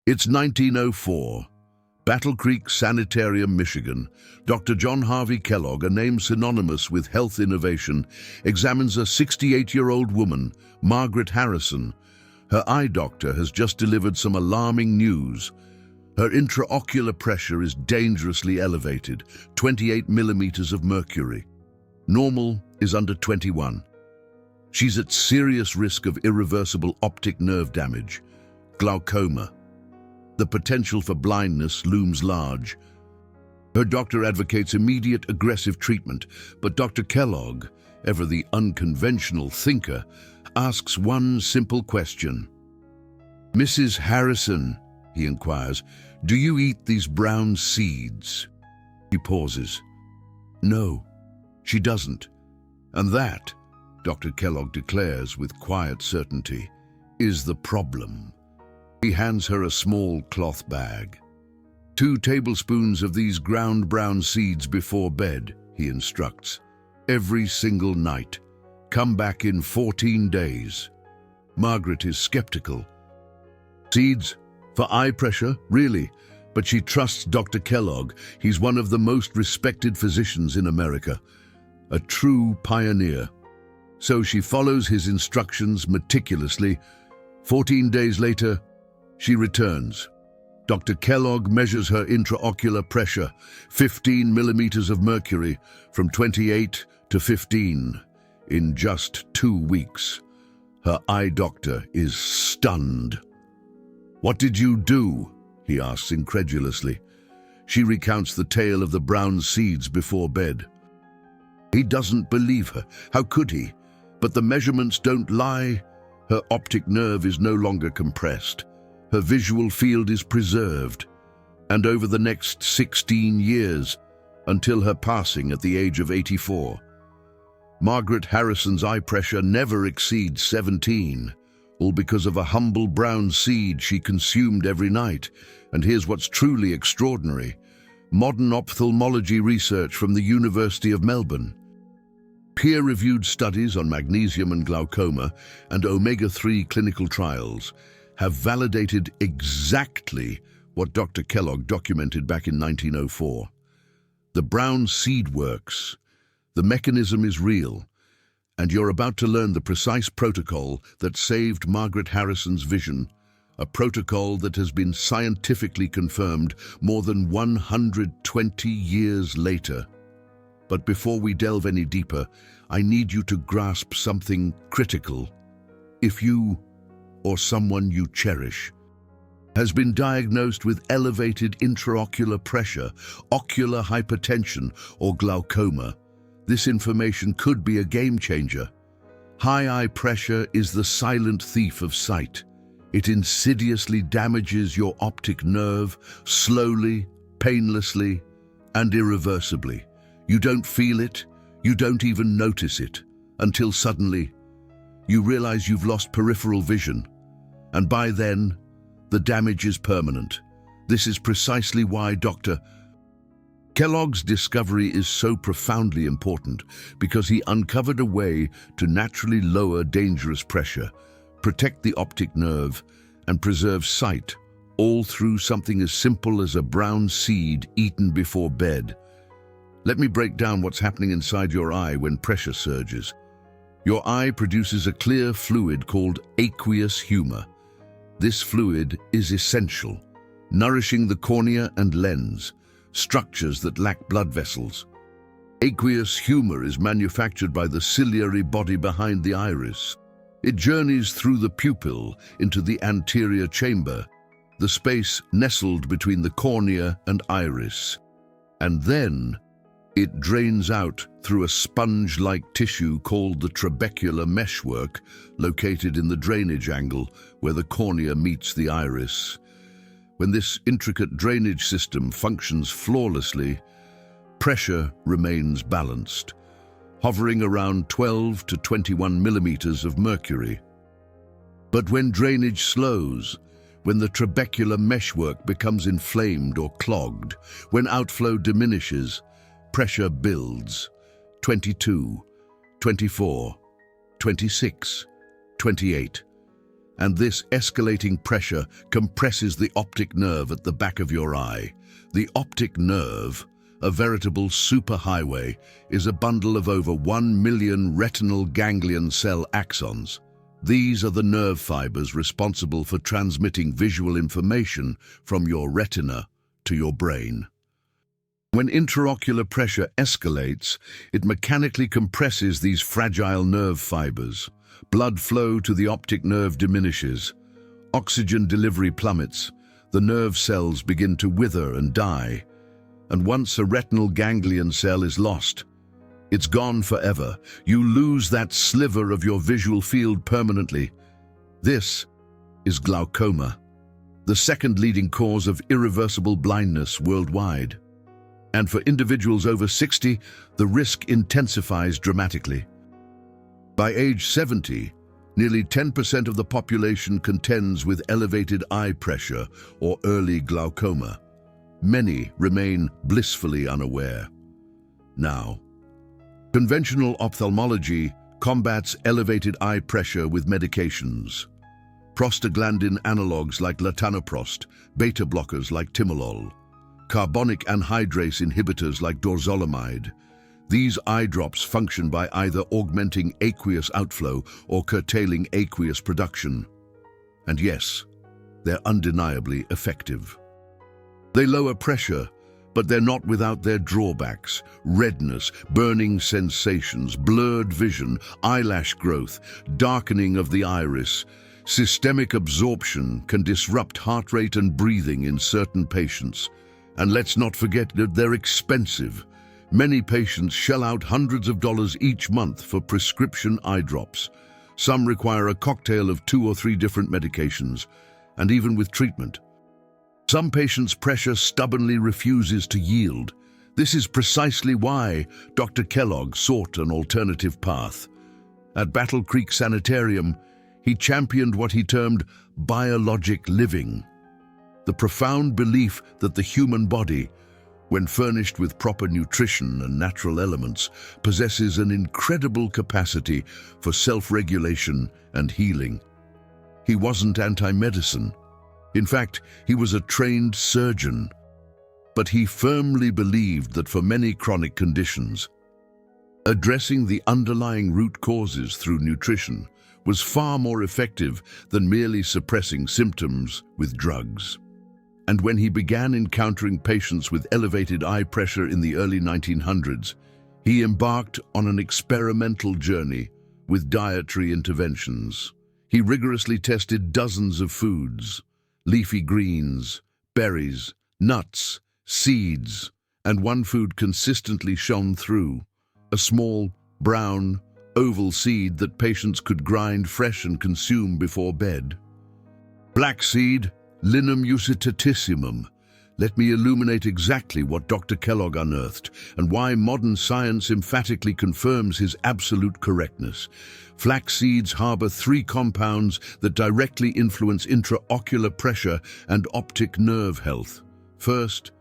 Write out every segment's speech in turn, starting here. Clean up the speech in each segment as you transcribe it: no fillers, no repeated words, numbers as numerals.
It's 1904. Battle Creek Sanitarium, Michigan. Dr. John Harvey Kellogg, a name synonymous with health innovation, examines a 68-year-old woman, Margaret Harrison. Her eye doctor has just delivered some alarming news. Her intraocular pressure is dangerously elevated, 28 millimeters of mercury. Normal is under 21. She's at serious risk of irreversible optic nerve damage, glaucoma. The potential for blindness looms large. Her doctor advocates immediate aggressive treatment, but Dr. Kellogg, ever the unconventional thinker, asks one simple question. "Mrs. Harrison," he inquires, "do you eat these brown seeds?" She pauses. No, she doesn't. And that, Dr. Kellogg declares with quiet certainty, is the problem. He hands her a small cloth bag. 2 tablespoons of these ground brown seeds before bed, he instructs. Every single night. Come back in 14 days. Margaret is skeptical. Seeds? For eye pressure? Really? But she trusts Dr. Kellogg. He's one of the most respected physicians in America. A true pioneer. So she follows his instructions meticulously. 14 days later, she returns. Dr. Kellogg measures her intraocular pressure, 15 millimeters of mercury, from 28 to 15, in just 2 weeks. Her eye doctor is stunned. "What did you do?" he asks incredulously. She recounts the tale of the brown seeds before bed. He doesn't believe her. How could he? But the measurements don't lie. Her optic nerve is no longer compressed. Her visual field is preserved. And over the next 16 years, until her passing at the age of 84, Margaret Harrison's eye pressure never exceeds 17, all because of a humble brown seed she consumed every night. And here's what's truly extraordinary. Modern ophthalmology research from the University of Melbourne. Peer-reviewed studies on magnesium and glaucoma and omega-3 clinical trials have validated exactly what Dr. Kellogg documented back in 1904. The brown seed works. The mechanism is real, and you're about to learn the precise protocol that saved Margaret Harrison's vision, a protocol that has been scientifically confirmed more than 120 years later. But before we delve any deeper, I need you to grasp something critical. If you, or someone you cherish, has been diagnosed with elevated intraocular pressure, ocular hypertension, or glaucoma, this information could be a game changer. High eye pressure is the silent thief of sight. It insidiously damages your optic nerve, slowly, painlessly, and irreversibly. You don't feel it, you don't even notice it, until suddenly you realize you've lost peripheral vision. And by then, the damage is permanent. This is precisely why Dr. Kellogg's discovery is so profoundly important, because he uncovered a way to naturally lower dangerous pressure, protect the optic nerve, and preserve sight, all through something as simple as a brown seed eaten before bed. Let me break down what's happening inside your eye when pressure surges. Your eye produces a clear fluid called aqueous humor. This fluid is essential, nourishing the cornea and lens, structures that lack blood vessels. Aqueous humor is manufactured by the ciliary body behind the iris. It journeys through the pupil into the anterior chamber, the space nestled between the cornea and iris. And then it drains out through a sponge-like tissue called the trabecular meshwork, located in the drainage angle where the cornea meets the iris. When this intricate drainage system functions flawlessly, pressure remains balanced, hovering around 12 to 21 millimeters of mercury. But when drainage slows, when the trabecular meshwork becomes inflamed or clogged, when outflow diminishes, pressure builds. 22, 24, 26, 28. and this escalating pressure compresses the optic nerve at the back of your eye. The optic nerve, a veritable superhighway, is a bundle of over 1 million retinal ganglion cell axons. These are the nerve fibers responsible for transmitting visual information from your retina to your brain. When intraocular pressure escalates, it mechanically compresses these fragile nerve fibers. Blood flow to the optic nerve diminishes. Oxygen delivery plummets. The nerve cells begin to wither and die. And once a retinal ganglion cell is lost, it's gone forever. You lose that sliver of your visual field permanently. This is glaucoma, the second leading cause of irreversible blindness worldwide. And for individuals over 60, the risk intensifies dramatically. By age 70, nearly 10% of the population contends with elevated eye pressure or early glaucoma. Many remain blissfully unaware. Now, conventional ophthalmology combats elevated eye pressure with medications. Prostaglandin analogues like latanoprost, beta blockers like timolol, carbonic anhydrase inhibitors like dorzolamide. These eye drops function by either augmenting aqueous outflow or curtailing aqueous production. And yes, they're undeniably effective. They lower pressure, but they're not without their drawbacks: redness, burning sensations, blurred vision, eyelash growth, darkening of the iris. Systemic absorption can disrupt heart rate and breathing in certain patients. And let's not forget that they're expensive. Many patients shell out hundreds of dollars each month for prescription eye drops. Some require a cocktail of 2 or 3 different medications, and even with treatment, some patients' pressure stubbornly refuses to yield. This is precisely why Dr. Kellogg sought an alternative path. At Battle Creek Sanitarium, he championed what he termed biologic living, the profound belief that the human body, when furnished with proper nutrition and natural elements, possesses an incredible capacity for self-regulation and healing. He wasn't anti-medicine. In fact, he was a trained surgeon. But he firmly believed that for many chronic conditions, addressing the underlying root causes through nutrition was far more effective than merely suppressing symptoms with drugs. And when he began encountering patients with elevated eye pressure in the early 1900s, he embarked on an experimental journey with dietary interventions. He rigorously tested dozens of foods: leafy greens, berries, nuts, seeds, and one food consistently shone through: a small, brown, oval seed that patients could grind fresh and consume before bed. Black seed, Linum usitatissimum. Let me illuminate exactly what Dr. Kellogg unearthed and why modern science emphatically confirms his absolute correctness. Flax seeds harbor 3 compounds that directly influence intraocular pressure and optic nerve health. First,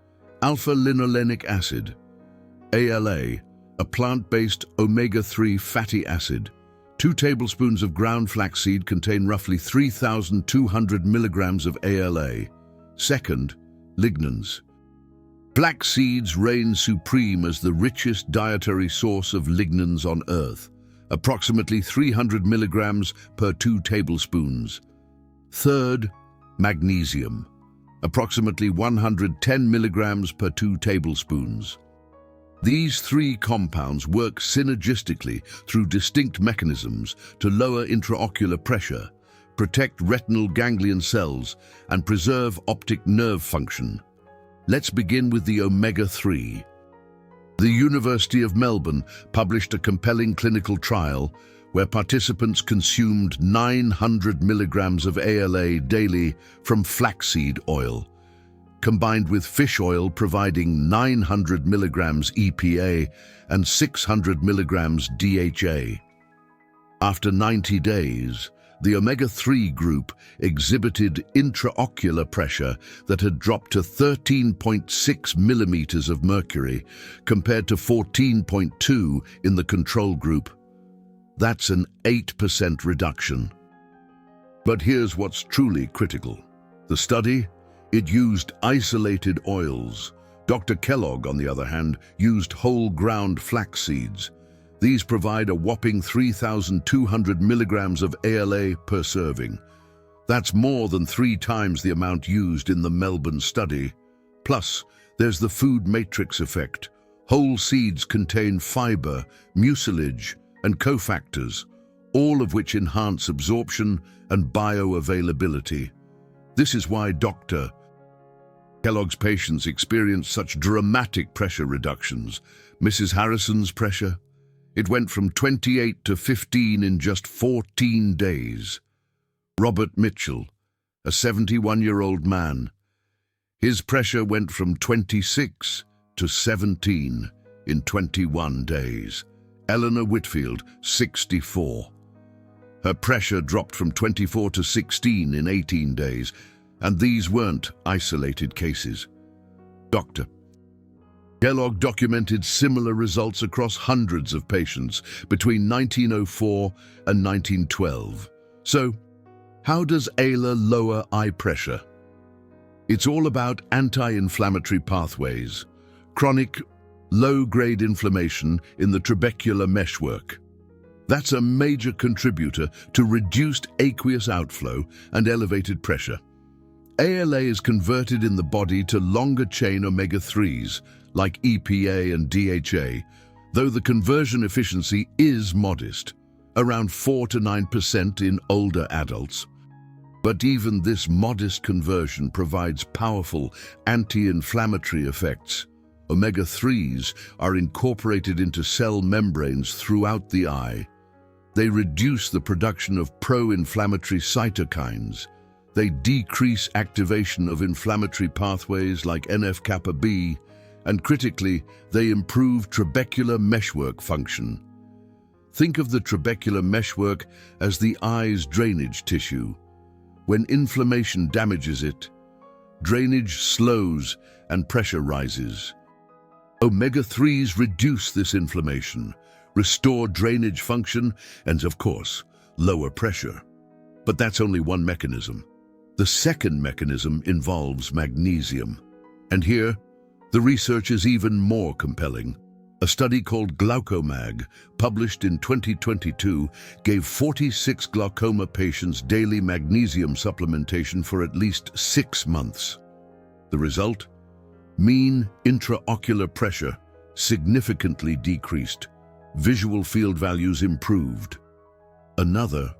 alpha-linolenic acid, ALA, a plant-based omega-3 fatty acid. 2 tablespoons of ground flaxseed contain roughly 3,200 milligrams of ALA. Second, lignans. Flax seeds reign supreme as the richest dietary source of lignans on Earth, approximately 300 milligrams per 2 tablespoons. Third, magnesium, approximately 110 milligrams per 2 tablespoons. These 3 compounds work synergistically through distinct mechanisms to lower intraocular pressure, protect retinal ganglion cells, and preserve optic nerve function. Let's begin with the omega-3. The University of Melbourne published a compelling clinical trial where participants consumed 900 milligrams of ALA daily from flaxseed oil, combined with fish oil providing 900 milligrams EPA and 600 milligrams DHA. After 90 days, the omega-3 group exhibited intraocular pressure that had dropped to 13.6 millimeters of mercury, compared to 14.2 in the control group. That's an 8% reduction. But here's what's truly critical. The study, it used isolated oils. Dr. Kellogg, on the other hand, used whole ground flax seeds. These provide a whopping 3,200 milligrams of ALA per serving. That's more than 3 times the amount used in the Melbourne study. Plus, there's the food matrix effect. Whole seeds contain fiber, mucilage, and cofactors, all of which enhance absorption and bioavailability. This is why Dr. Kellogg's patients experienced such dramatic pressure reductions. Mrs. Harrison's pressure, it went from 28 to 15 in just 14 days. Robert Mitchell, a 71-year-old man, his pressure went from 26 to 17 in 21 days. Eleanor Whitfield, 64. Her pressure dropped from 24 to 16 in 18 days, and these weren't isolated cases. Dr. Kellogg documented similar results across hundreds of patients between 1904 and 1912. So, how does ALA lower eye pressure? It's all about anti-inflammatory pathways, chronic, low-grade inflammation in the trabecular meshwork. That's a major contributor to reduced aqueous outflow and elevated pressure. ALA is converted in the body to longer-chain omega-3s, like EPA and DHA, though the conversion efficiency is modest, around 4 to 9% in older adults. But even this modest conversion provides powerful anti-inflammatory effects. Omega-3s are incorporated into cell membranes throughout the eye. They reduce the production of pro-inflammatory cytokines. They decrease activation of inflammatory pathways like NF-kappa B, and critically, they improve trabecular meshwork function. Think of the trabecular meshwork as the eye's drainage tissue. When inflammation damages it, drainage slows and pressure rises. Omega-3s reduce this inflammation, restore drainage function, and of course, lower pressure. But that's only one mechanism. The second mechanism involves magnesium. And here, the research is even more compelling. A study called GlaucoMag, published in 2022, gave 46 glaucoma patients daily magnesium supplementation for at least 6 months. The result? Mean intraocular pressure significantly decreased. Visual field values improved. Another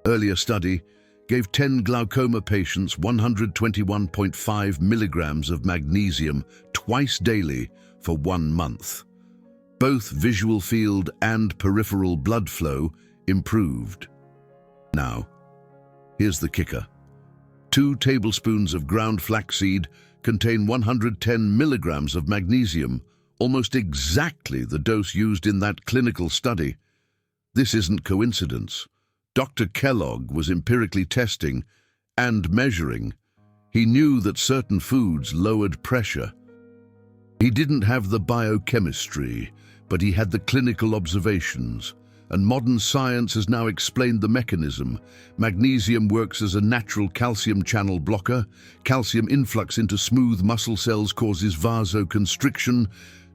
earlier study gave 10 glaucoma patients 121.5 milligrams of magnesium twice daily for 1 month. Both visual field and peripheral blood flow improved. Now, here's the kicker. 2 tablespoons of ground flaxseed contain 110 milligrams of magnesium, almost exactly the dose used in that clinical study. This isn't coincidence. Dr. Kellogg was empirically testing and measuring. He knew that certain foods lowered pressure. He didn't have the biochemistry, but he had the clinical observations. And modern science has now explained the mechanism. Magnesium works as a natural calcium channel blocker. Calcium influx into smooth muscle cells causes vasoconstriction,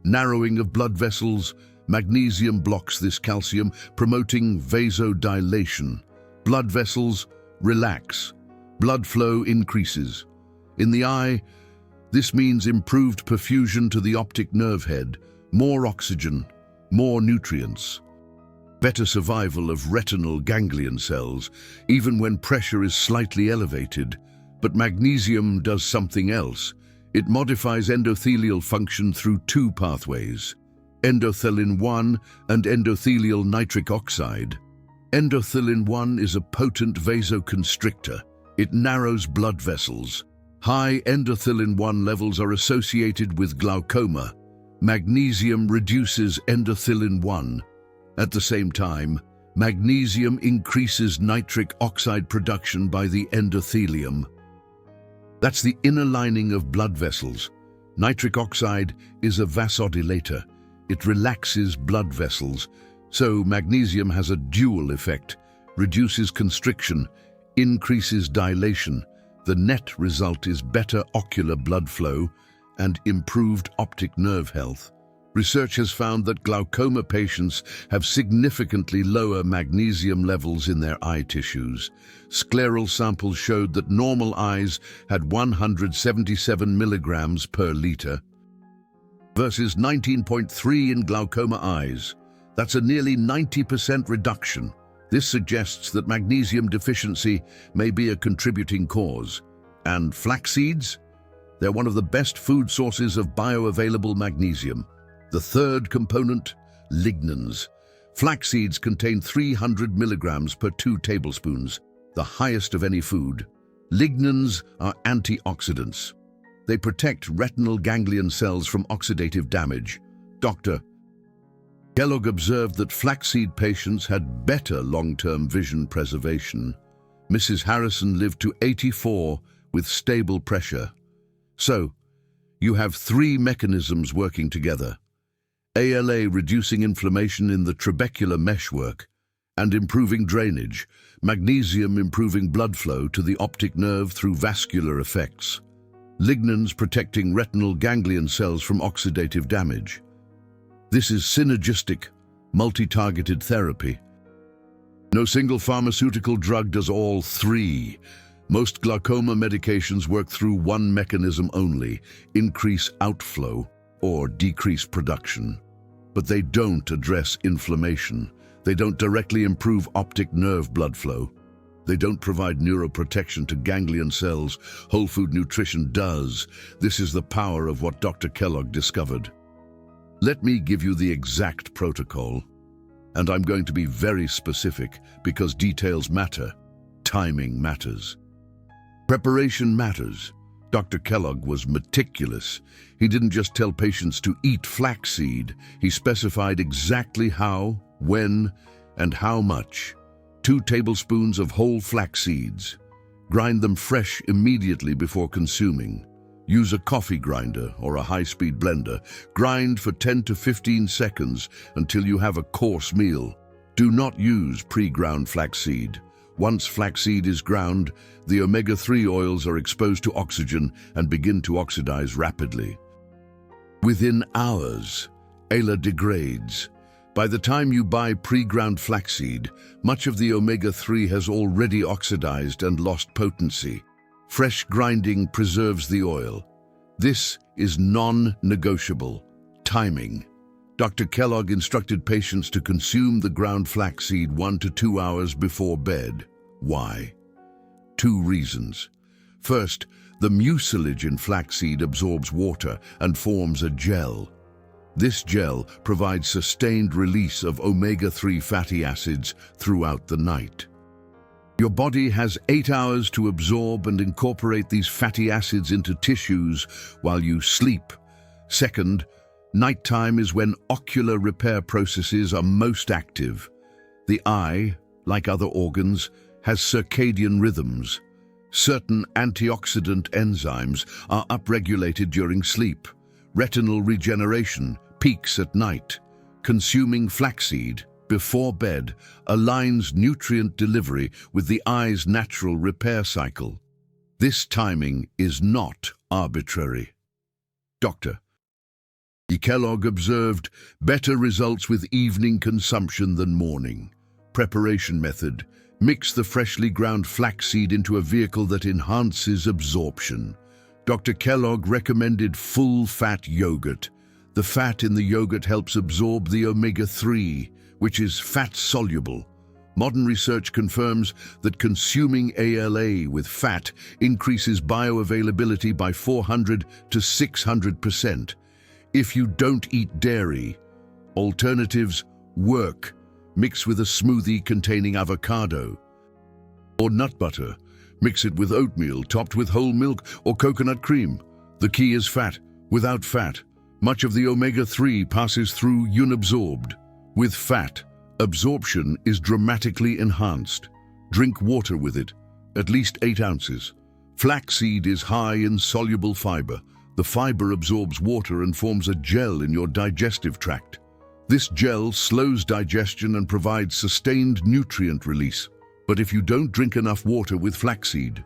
narrowing of blood vessels. Magnesium blocks this calcium, promoting vasodilation. Blood vessels relax. Blood flow increases. In the eye, this means improved perfusion to the optic nerve head, more oxygen, more nutrients. Better survival of retinal ganglion cells, even when pressure is slightly elevated. But magnesium does something else. It modifies endothelial function through 2 pathways, endothelin-1 and endothelial nitric oxide. Endothelin-1 is a potent vasoconstrictor. It narrows blood vessels. High endothelin-1 levels are associated with glaucoma. Magnesium reduces endothelin-1. At the same time, magnesium increases nitric oxide production by the endothelium. That's the inner lining of blood vessels. Nitric oxide is a vasodilator. It relaxes blood vessels, so magnesium has a dual effect, reduces constriction, increases dilation. The net result is better ocular blood flow and improved optic nerve health. Research has found that glaucoma patients have significantly lower magnesium levels in their eye tissues. Scleral samples showed that normal eyes had 177 milligrams per liter versus 19.3 in glaucoma eyes. That's a nearly 90% reduction. This suggests that magnesium deficiency may be a contributing cause. And flax seeds? They're one of the best food sources of bioavailable magnesium. The third component, lignans. Flax seeds contain 300 milligrams per 2 tablespoons, the highest of any food. Lignans are antioxidants. They protect retinal ganglion cells from oxidative damage. Dr. Kellogg observed that flaxseed patients had better long-term vision preservation. Mrs. Harrison lived to 84 with stable pressure. So, you have 3 mechanisms working together. ALA reducing inflammation in the trabecular meshwork and improving drainage, magnesium improving blood flow to the optic nerve through vascular effects, lignans protecting retinal ganglion cells from oxidative damage. This is synergistic, multi-targeted therapy. No single pharmaceutical drug does all 3. Most glaucoma medications work through one mechanism only, increase outflow or decrease production. But they don't address inflammation. They don't directly improve optic nerve blood flow. They don't provide neuroprotection to ganglion cells. Whole food nutrition does. This is the power of what Dr. Kellogg discovered. Let me give you the exact protocol. And I'm going to be very specific because details matter. Timing matters. Preparation matters. Dr. Kellogg was meticulous. He didn't just tell patients to eat flaxseed. He specified exactly how, when, and how much. 2 tablespoons of whole flax seeds. Grind them fresh immediately before consuming. Use a coffee grinder or a high-speed blender. Grind for 10 to 15 seconds until you have a coarse meal. Do not use pre-ground flaxseed. Once flaxseed is ground, the omega-3 oils are exposed to oxygen and begin to oxidize rapidly. Within hours, ALA degrades. By the time you buy pre-ground flaxseed, much of the omega-3 has already oxidized and lost potency. Fresh grinding preserves the oil. This is non-negotiable. Timing. Dr. Kellogg instructed patients to consume the ground flaxseed 1 to 2 hours before bed. Why? 2 reasons. First, the mucilage in flaxseed absorbs water and forms a gel. This gel provides sustained release of omega-3 fatty acids throughout the night. Your body has 8 hours to absorb and incorporate these fatty acids into tissues while you sleep. Second, nighttime is when ocular repair processes are most active. The eye, like other organs, has circadian rhythms. Certain antioxidant enzymes are upregulated during sleep. Retinal regeneration peaks at night. Consuming flaxseed before bed aligns nutrient delivery with the eye's natural repair cycle. This timing is not arbitrary. Dr. Kellogg observed better results with evening consumption than morning. Preparation method. Mix the freshly ground flaxseed into a vehicle that enhances absorption. Dr. Kellogg recommended full-fat yogurt. The fat in the yogurt helps absorb the omega-3, which is fat-soluble. Modern research confirms that consuming ALA with fat increases bioavailability by 400 to 600%. If you don't eat dairy, alternatives work. Mix with a smoothie containing avocado or nut butter. Mix it with oatmeal topped with whole milk or coconut cream. The key is fat. Without fat, much of the omega-3 passes through unabsorbed. With fat, absorption is dramatically enhanced. Drink water with it, at least 8 ounces. Flaxseed is high in soluble fiber. The fiber absorbs water and forms a gel in your digestive tract. This gel slows digestion and provides sustained nutrient release. But if you don't drink enough water with flaxseed,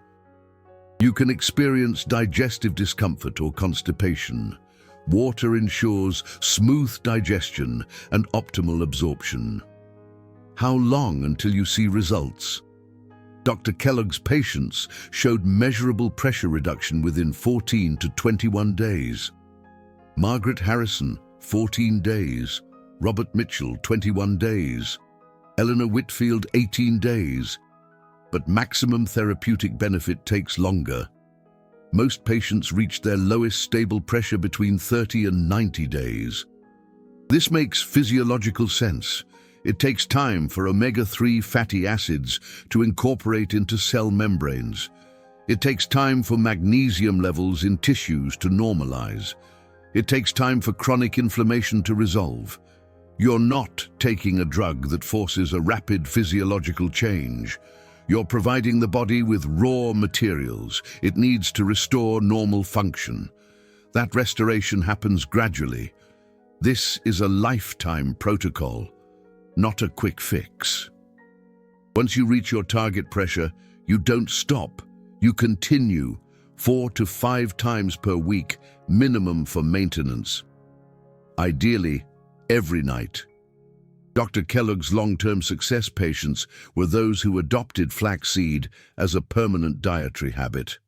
you can experience digestive discomfort or constipation. Water ensures smooth digestion and optimal absorption. How long until you see results? Dr. Kellogg's patients showed measurable pressure reduction within 14 to 21 days. Margaret Harrison, 14 days. Robert Mitchell, 21 days. Eleanor Whitfield, 18 days. But maximum therapeutic benefit takes longer. Most patients reach their lowest stable pressure between 30 and 90 days. This makes physiological sense. It takes time for omega-3 fatty acids to incorporate into cell membranes. It takes time for magnesium levels in tissues to normalize. It takes time for chronic inflammation to resolve. You're not taking a drug that forces a rapid physiological change. You're providing the body with raw materials it needs to restore normal function. That restoration happens gradually. This is a lifetime protocol, not a quick fix. Once you reach your target pressure, you don't stop. You continue 4 to 5 times per week, minimum for maintenance. Ideally, every night. Dr. Kellogg's long-term success patients were those who adopted flaxseed as a permanent dietary habit.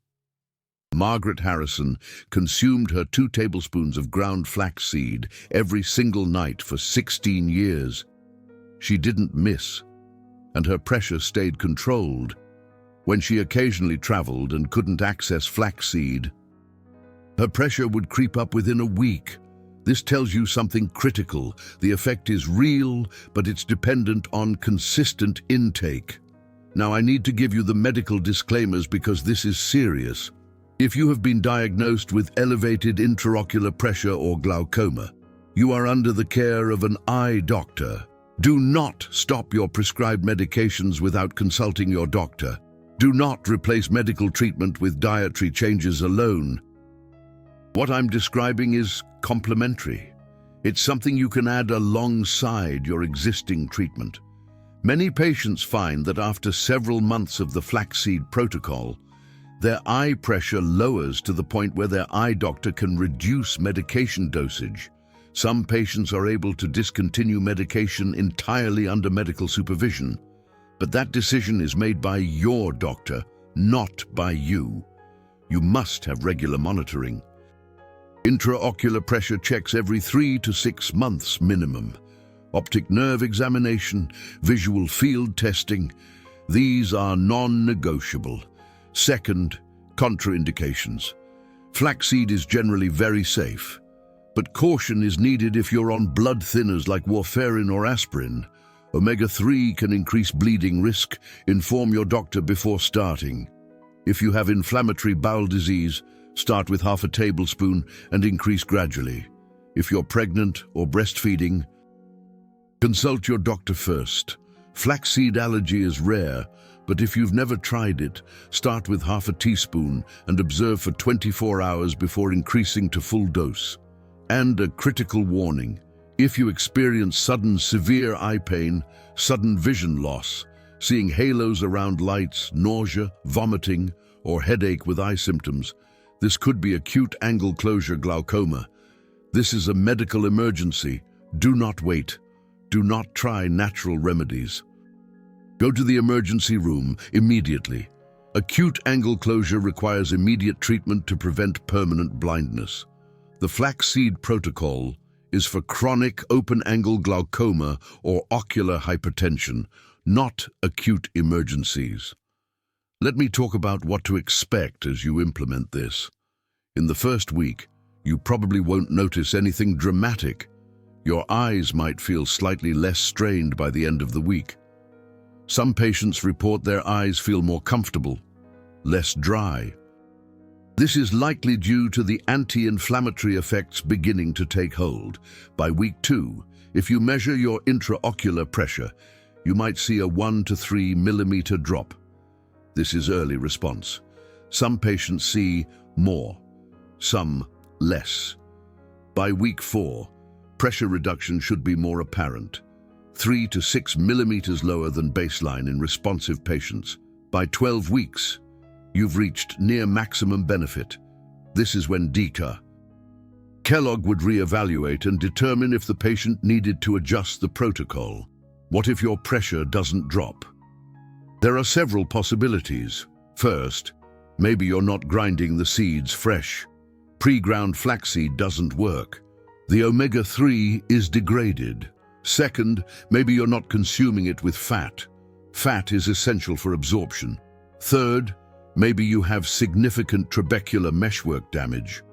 Margaret Harrison consumed her 2 tablespoons of ground flaxseed every single night for 16 years. She didn't miss, and her pressure stayed controlled. When she occasionally traveled and couldn't access flaxseed, her pressure would creep up within a week. This tells you something critical. The effect is real, but it's dependent on consistent intake. Now, I need to give you the medical disclaimers because this is serious. If you have been diagnosed with elevated intraocular pressure or glaucoma, you are under the care of an eye doctor. Do not stop your prescribed medications without consulting your doctor. Do not replace medical treatment with dietary changes alone. What I'm describing is complementary. It's something you can add alongside your existing treatment. Many patients find that after several months of the flaxseed protocol, their eye pressure lowers to the point where their eye doctor can reduce medication dosage. Some patients are able to discontinue medication entirely under medical supervision, but that decision is made by your doctor, not by you. You must have regular monitoring. Intraocular pressure checks every 3 to 6 months minimum. Optic nerve examination, visual field testing, these are non-negotiable. Second, contraindications. Flaxseed is generally very safe, but caution is needed if you're on blood thinners like warfarin or aspirin. Omega-3 can increase bleeding risk. Inform your doctor before starting. If you have inflammatory bowel disease, start with half a tablespoon and increase gradually. If you're pregnant or breastfeeding, consult your doctor first. Flaxseed allergy is rare, but if you've never tried it, start with half a teaspoon and observe for 24 hours before increasing to full dose. And a critical warning: if you experience sudden severe eye pain, sudden vision loss, seeing halos around lights, nausea, vomiting, or headache with eye symptoms, this could be acute angle closure glaucoma. This is a medical emergency. Do not wait. Do not try natural remedies. Go to the emergency room immediately. Acute angle closure requires immediate treatment to prevent permanent blindness. The flaxseed protocol is for chronic open-angle glaucoma or ocular hypertension, not acute emergencies. Let me talk about what to expect as you implement this. In the first week, you probably won't notice anything dramatic. Your eyes might feel slightly less strained by the end of the week. Some patients report their eyes feel more comfortable, less dry. This is likely due to the anti-inflammatory effects beginning to take hold. By week 2, if you measure your intraocular pressure, you might see a 1 to 3 millimeter drop. This is early response. Some patients see more, some less. By week 4, pressure reduction should be more apparent. 3 to 6 millimeters lower than baseline in responsive patients. By 12 weeks, you've reached near maximum benefit. This is when Kellogg would reevaluate and determine if the patient needed to adjust the protocol. What if your pressure doesn't drop? There are several possibilities. First, maybe you're not grinding the seeds fresh. Pre-ground flaxseed doesn't work. The omega-3 is degraded. Second, maybe you're not consuming it with fat. Fat is essential for absorption. Third, maybe you have significant trabecular meshwork damage.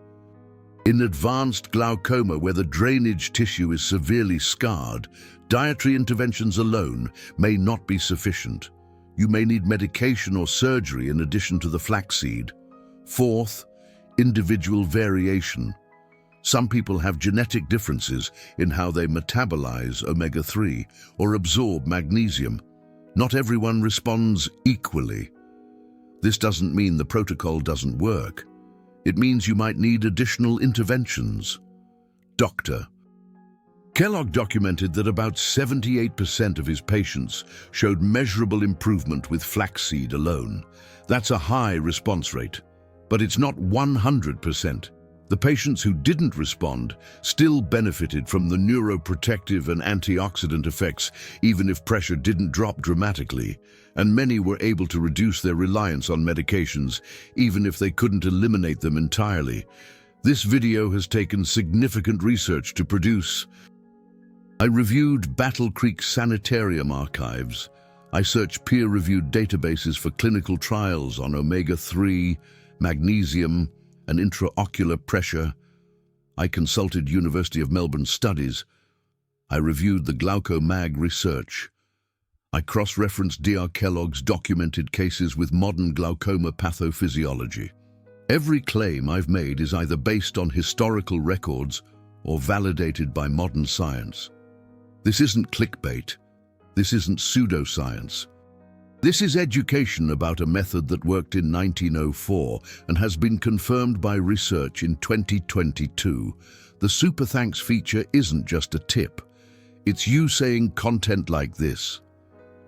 In advanced glaucoma, where the drainage tissue is severely scarred, dietary interventions alone may not be sufficient. You may need medication or surgery in addition to the flaxseed. Fourth, individual variation. Some people have genetic differences in how they metabolize omega-3 or absorb magnesium. Not everyone responds equally. This doesn't mean the protocol doesn't work. It means you might need additional interventions. Doctor. Kellogg documented that about 78% of his patients showed measurable improvement with flaxseed alone. That's a high response rate, but it's not 100%. The patients who didn't respond still benefited from the neuroprotective and antioxidant effects, even if pressure didn't drop dramatically, and many were able to reduce their reliance on medications, even if they couldn't eliminate them entirely. This video has taken significant research to produce. I reviewed Battle Creek Sanitarium archives. I searched peer-reviewed databases for clinical trials on omega-3, magnesium, and intraocular pressure. I consulted University of Melbourne studies. I reviewed the GlaucoMag research. I cross-referenced Dr. Kellogg's documented cases with modern glaucoma pathophysiology. Every claim I've made is either based on historical records or validated by modern science. This isn't clickbait. This isn't pseudoscience. This is education about a method that worked in 1904 and has been confirmed by research in 2022. The Super Thanks feature isn't just a tip. It's you saying content like this.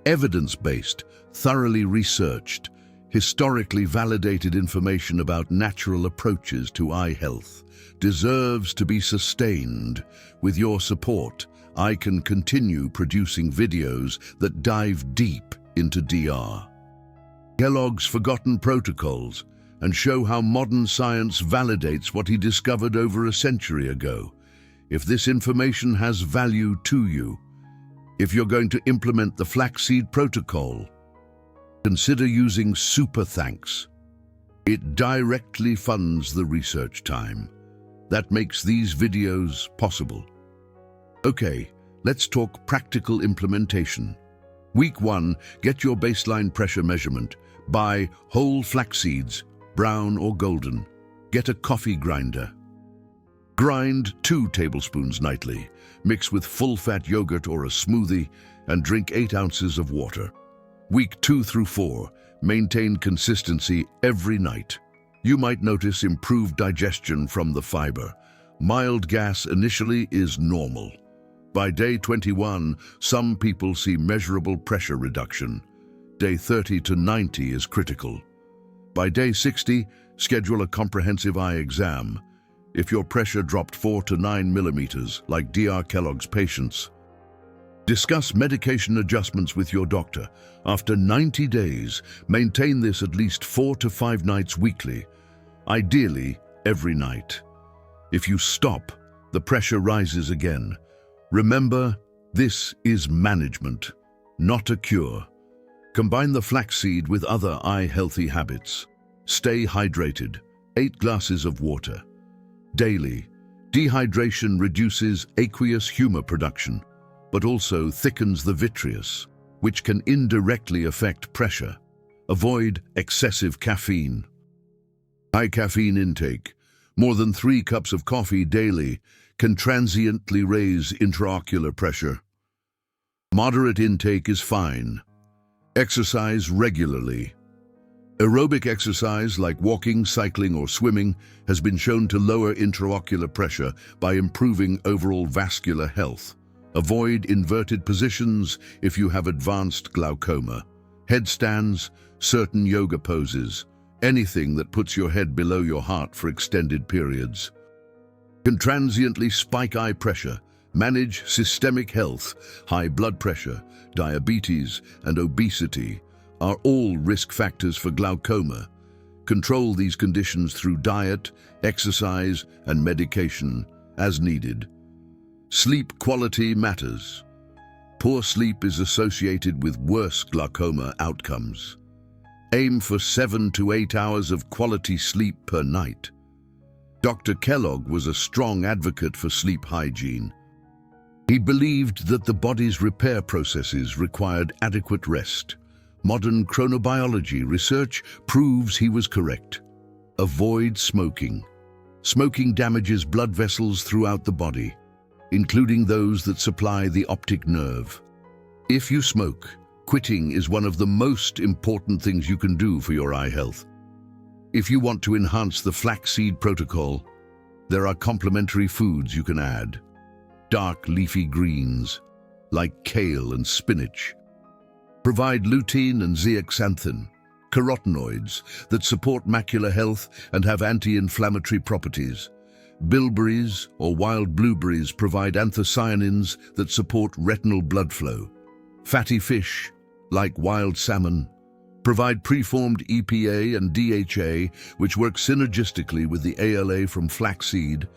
Evidence-based, thoroughly researched, historically validated information about natural approaches to eye health deserves to be sustained. With your support, I can continue producing videos that dive deep into Dr. Kellogg's forgotten protocols and show how modern science validates what he discovered over a century ago. If this information has value to you, if you're going to implement the flaxseed protocol, consider using Super Thanks. It directly funds the research time that makes these videos possible. Okay, let's talk practical implementation. Week 1, get your baseline pressure measurement. Buy whole flax seeds, brown or golden. Get a coffee grinder. Grind 2 tablespoons nightly. Mix with full-fat yogurt or a smoothie and drink 8 ounces of water. Week 2 through 4, maintain consistency every night. You might notice improved digestion from the fiber. Mild gas initially is normal. By day 21, some people see measurable pressure reduction. Day 30 to 90 is critical. By day 60, schedule a comprehensive eye exam. If your pressure dropped 4 to 9 millimeters, like Dr. Kellogg's patients, discuss medication adjustments with your doctor. After 90 days, maintain this at least 4 to 5 nights weekly, ideally every night. If you stop, the pressure rises again. Remember, this is management, not a cure. Combine the flaxseed with other eye-healthy habits. Stay hydrated, 8 glasses of water. Daily, dehydration reduces aqueous humor production, but also thickens the vitreous, which can indirectly affect pressure. Avoid excessive caffeine. High caffeine intake, more than 3 cups of coffee daily, can transiently raise intraocular pressure. Moderate intake is fine. Exercise regularly. Aerobic exercise like walking, cycling, or swimming has been shown to lower intraocular pressure by improving overall vascular health. Avoid inverted positions if you have advanced glaucoma. Headstands, certain yoga poses, anything that puts your head below your heart for extended periods. Can transiently spike eye pressure, manage systemic health, high blood pressure, diabetes, and obesity are all risk factors for glaucoma. Control these conditions through diet, exercise, and medication as needed. Sleep quality matters. Poor sleep is associated with worse glaucoma outcomes. Aim for 7 to 8 hours of quality sleep per night. Dr. Kellogg was a strong advocate for sleep hygiene. He believed that the body's repair processes required adequate rest. Modern chronobiology research proves he was correct. Avoid smoking. Smoking damages blood vessels throughout the body, including those that supply the optic nerve. If you smoke, quitting is one of the most important things you can do for your eye health. If you want to enhance the flaxseed protocol, there are complementary foods you can add. Dark leafy greens, like kale and spinach, provide lutein and zeaxanthin, carotenoids that support macular health and have anti-inflammatory properties. Bilberries or wild blueberries provide anthocyanins that support retinal blood flow. Fatty fish, like wild salmon, provide preformed EPA and DHA, which work synergistically with the ALA from flaxseed.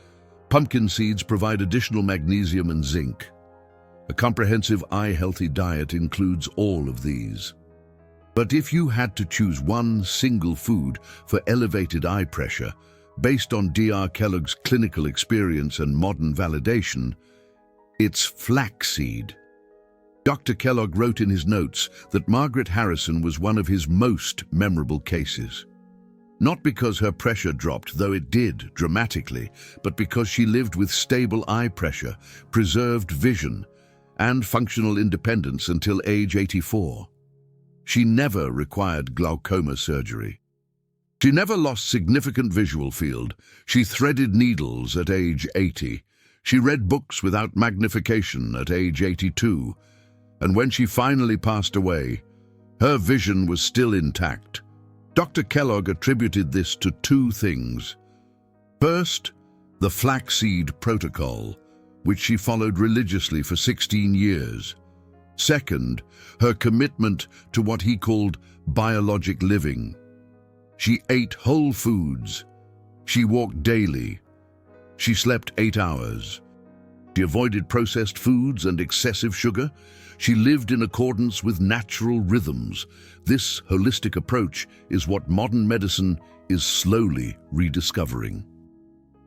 Pumpkin seeds provide additional magnesium and zinc. A comprehensive eye-healthy diet includes all of these. But if you had to choose one single food for elevated eye pressure, based on Dr. Kellogg's clinical experience and modern validation, it's flaxseed. Dr. Kellogg wrote in his notes that Margaret Harrison was one of his most memorable cases. Not because her pressure dropped, though it did dramatically, but because she lived with stable eye pressure, preserved vision, and functional independence until age 84. She never required glaucoma surgery. She never lost significant visual field. She threaded needles at age 80. She read books without magnification at age 82. And when she finally passed away, her vision was still intact. Dr. Kellogg attributed this to two things. First, the flaxseed protocol, which she followed religiously for 16 years. Second, her commitment to what he called biologic living. She ate whole foods. She walked daily. She slept 8 hours. She avoided processed foods and excessive sugar. She lived in accordance with natural rhythms. This holistic approach is what modern medicine is slowly rediscovering.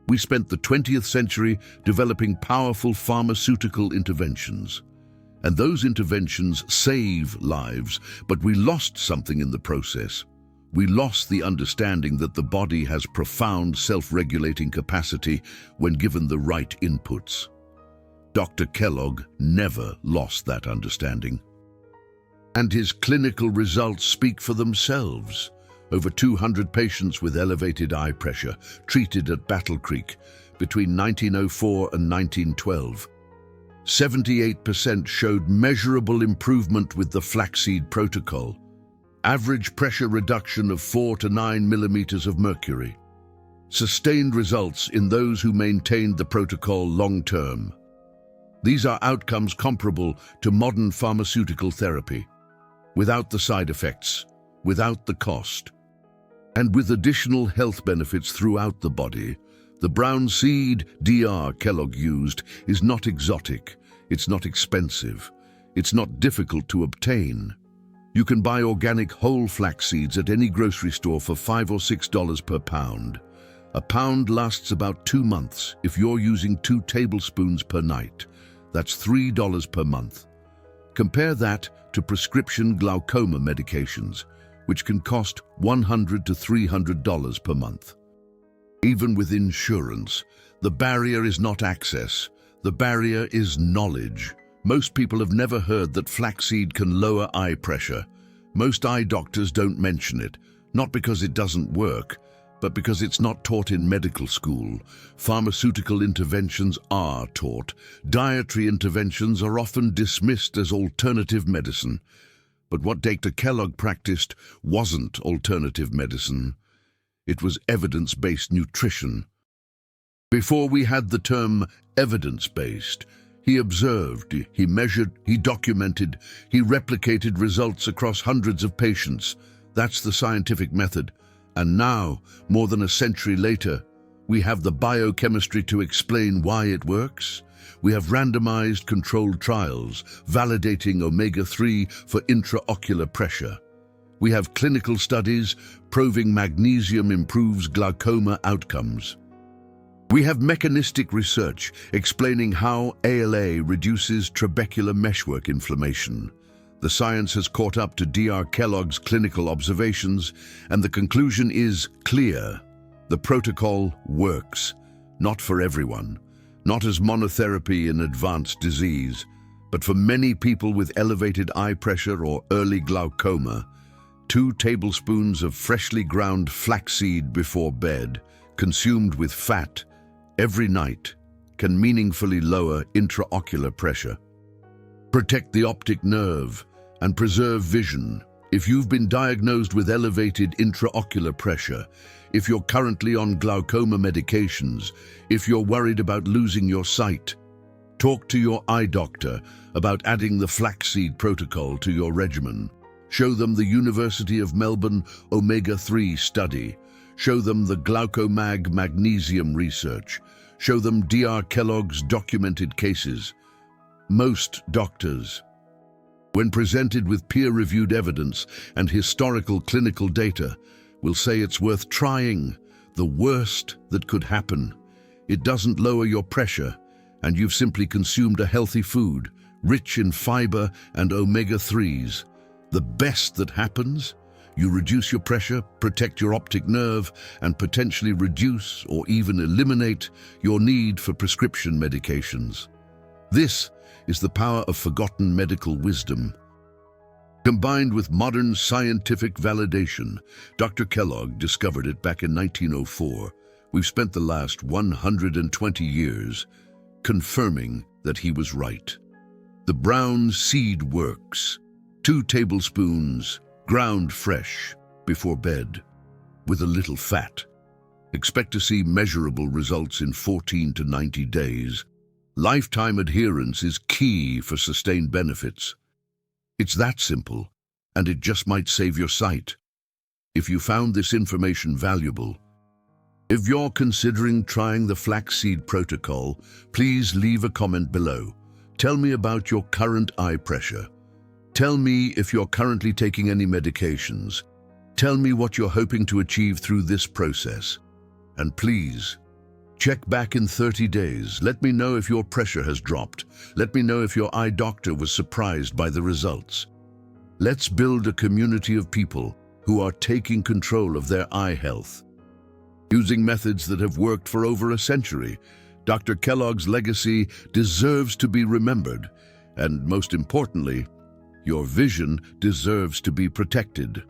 We spent the 20th century developing powerful pharmaceutical interventions. And those interventions save lives, but we lost something in the process. We lost the understanding that the body has profound self-regulating capacity when given the right inputs. Dr. Kellogg never lost that understanding. And his clinical results speak for themselves. Over 200 patients with elevated eye pressure treated at Battle Creek between 1904 and 1912. 78% showed measurable improvement with the flaxseed protocol. Average pressure reduction of 4 to 9 millimeters of mercury. Sustained results in those who maintained the protocol long-term. These are outcomes comparable to modern pharmaceutical therapy, without the side effects, without the cost, and with additional health benefits throughout the body. The brown seed Dr. Kellogg used is not exotic, it's not expensive, it's not difficult to obtain. You can buy organic whole flax seeds at any grocery store for $5 or $6 per pound. A pound lasts about 2 months if you're using 2 tablespoons per night. That's $3 per month. Compare that to prescription glaucoma medications, which can cost $100 to $300 per month. Even with insurance, the barrier is not access. The barrier is knowledge. Most people have never heard that flaxseed can lower eye pressure. Most eye doctors don't mention it, not because it doesn't work, But because it's not taught in medical school, pharmaceutical interventions are taught. Dietary interventions are often dismissed as alternative medicine. But what Dr. Kellogg practiced wasn't alternative medicine. It was evidence-based nutrition. Before we had the term evidence-based, he observed, he measured, he documented, he replicated results across hundreds of patients. That's the scientific method. And now, more than a century later, we have the biochemistry to explain why it works. We have randomized controlled trials validating omega-3 for intraocular pressure. We have clinical studies proving magnesium improves glaucoma outcomes. We have mechanistic research explaining how ALA reduces trabecular meshwork inflammation. The science has caught up to Dr. Kellogg's clinical observations, and the conclusion is clear. The protocol works, not for everyone, not as monotherapy in advanced disease, but for many people with elevated eye pressure or early glaucoma. 2 tablespoons of freshly ground flaxseed before bed, consumed with fat, every night, can meaningfully lower intraocular pressure. Protect the optic nerve and preserve vision. If you've been diagnosed with elevated intraocular pressure, if you're currently on glaucoma medications, if you're worried about losing your sight, talk to your eye doctor about adding the flaxseed protocol to your regimen. Show them the University of Melbourne omega-3 study. Show them the Glaucomag magnesium research. Show them Dr. Kellogg's documented cases. Most doctors, when presented with peer-reviewed evidence and historical clinical data, will say it's worth trying. The worst that could happen. It doesn't lower your pressure, and you've simply consumed a healthy food, rich in fiber and omega-3s. The best that happens? You reduce your pressure, protect your optic nerve, and potentially reduce or even eliminate your need for prescription medications. This is the power of forgotten medical wisdom. Combined with modern scientific validation, Dr. Kellogg discovered it back in 1904. We've spent the last 120 years confirming that he was right. The brown seed works. 2 tablespoons, ground fresh, before bed, with a little fat. Expect to see measurable results in 14 to 90 days. Lifetime adherence is key for sustained benefits. It's that simple, and it just might save your sight. If you found this information valuable, if you're considering trying the flaxseed protocol, please leave a comment below. Tell me about your current eye pressure. Tell me if you're currently taking any medications. Tell me what you're hoping to achieve through this process. And please, check back in 30 days. Let me know if your pressure has dropped. Let me know if your eye doctor was surprised by the results. Let's build a community of people who are taking control of their eye health. Using methods that have worked for over a century, Dr. Kellogg's legacy deserves to be remembered. And most importantly, your vision deserves to be protected.